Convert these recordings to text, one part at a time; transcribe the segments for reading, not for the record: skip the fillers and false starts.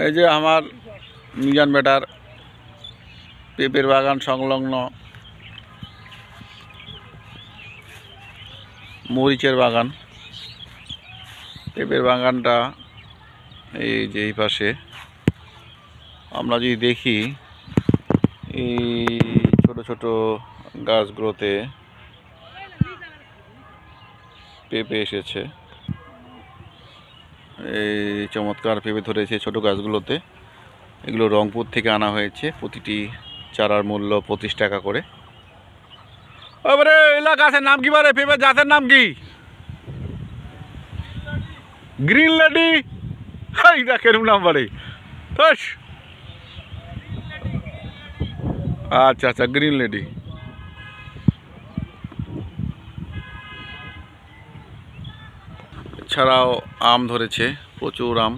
এই যে আমার মিজান বেটার পেঁপের বাগান সংলগ্ন মরিচের বাগান। পেঁপের বাগানটা এই যে এই পাশে আমরা যদি দেখি এই ছোট ছোট গাছগুলোতে পেঁপে এসেছে। এই চমৎকার পেঁপে ধরেছে ছোট গাছগুলোতে। এগুলো রংপুর থেকে আনা হয়েছে, প্রতিটি চারার মূল্য 25 টাকা করে। ওরে এলা গাছের নাম কি বারে? পেঁপে জাতের নাম কি? Green lady. এইটা কেরম নাম বারে? আচ্ছা আচ্ছা, গ্রিন লেডি। এছাড়াও আম ধরেছে, প্রচুর আম।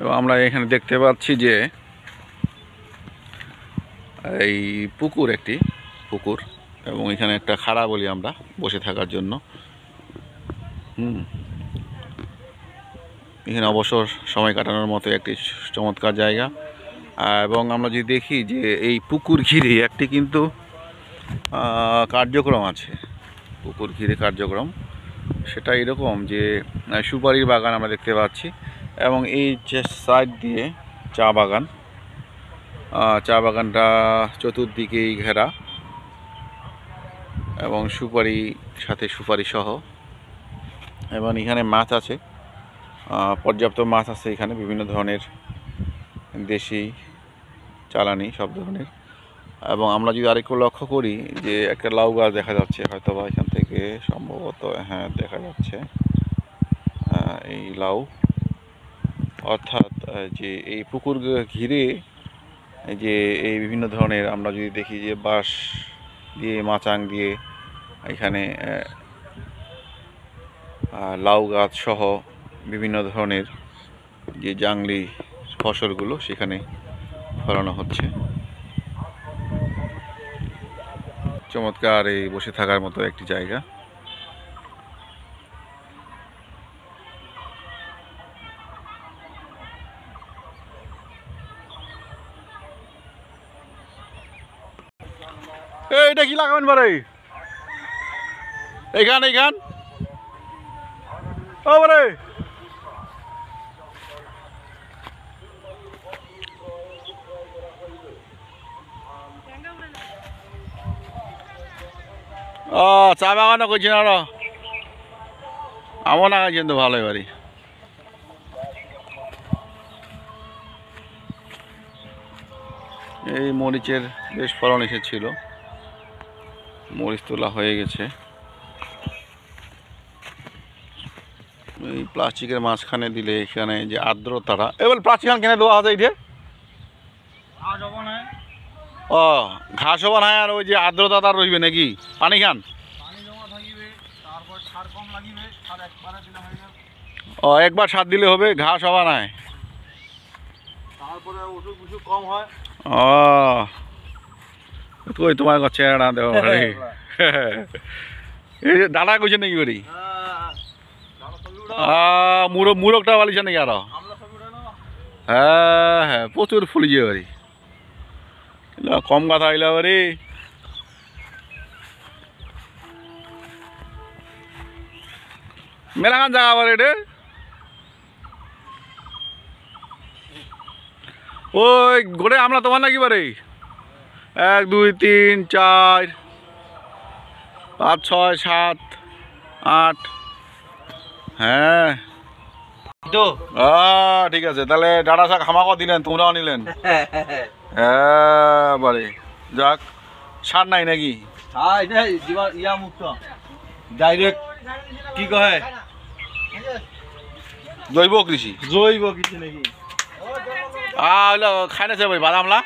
এবং আমরা এখানে দেখতে পাচ্ছি যে এই পুকুর, একটি পুকুর, এবং এখানে একটা খাড়া বলি আমরা বসে থাকার জন্য। এখানে অবসর সময় কাটানোর মতো একটি চমৎকার জায়গা। এবং আমরা যদি দেখি যে এই পুকুর ঘিরে একটি কিন্তু কার্যক্রম আছে। পুকুর ঘিরে কার্যক্রম সেটা এরকম যে সুপারির বাগান আমরা দেখতে পাচ্ছি, এবং এই যে সাইড দিয়ে চা বাগান। চা বাগানটা চতুর্দিকেই ঘেরা, এবং সুপারি সাথে সুপারি সহ। এবং এখানে মাছ আছে, পর্যাপ্ত মাছ আছে এখানে, বিভিন্ন ধরনের, দেশি চালানি সব ধরনের। এবং আমরা যদি আরেকটু লক্ষ্য করি যে একটা লাউ গাছ দেখা যাচ্ছে, হয়তো বা এখান থেকে সম্ভবত, হ্যাঁ দেখা যাচ্ছে এই লাউ। অর্থাৎ যে এই পুকুর ঘিরে যে এই বিভিন্ন ধরনের, আমরা যদি দেখি যে বাঁশ দিয়ে, মাচাং দিয়ে এখানে লাউ গাছ সহ বিভিন্ন ধরনের যে জাংলি ফসলগুলো সেখানে ফলানো হচ্ছে। চমৎকার এই বসে থাকার মতো একটি জায়গা। এইটা কি লাগাবেন বারে? এইখান এইখান ও বারে, ও চা বাগানও করছেন আরো? আমও লাগাইছেন তো, ভালোই বাড়ি। এই মরিচের বেশ ফলন এসেছিল, মরিচ তোলা হয়ে গেছে। এই প্লাস্টিকের মাঝখানে দিলে এখানে যে আর্দ্রতাটা, এবার প্লাস্টিক কেন দেওয়া আছে? এইটা ও ঘাস হবা না, আর ওই যে আর্দ্রতা রইবে নাকি? পানি খান ও একবার সার দিলে হবে, ঘাস হবা না, ও কই তোমার চেহারা দেওয়া এই দাদা কইছে নাকি করি? মুরগটা বালিছে নাকি আরো? হ্যাঁ হ্যাঁ, প্রচুর ফুলিছে বাড়ি, কম কথা হইলা বাড়ি। মেলাখান জায়গা বাড়ি রে, ওই গোটে আমরা তোমার নাকি বাড়ি? 1 2 3 4 5 6 7 8, হ্যাঁ ঠিক আছে। তাহলে ডাটা শাক হামাকও দিলেন, তোমরাও নিলেন। হ্যাঁ বাড়ি যাক, সার নাই নাকি? ডাইরেক্ট কি কয়, জৈব কৃষি। জৈব কৃষি নাকি? খাই না ভাই বাদামলা।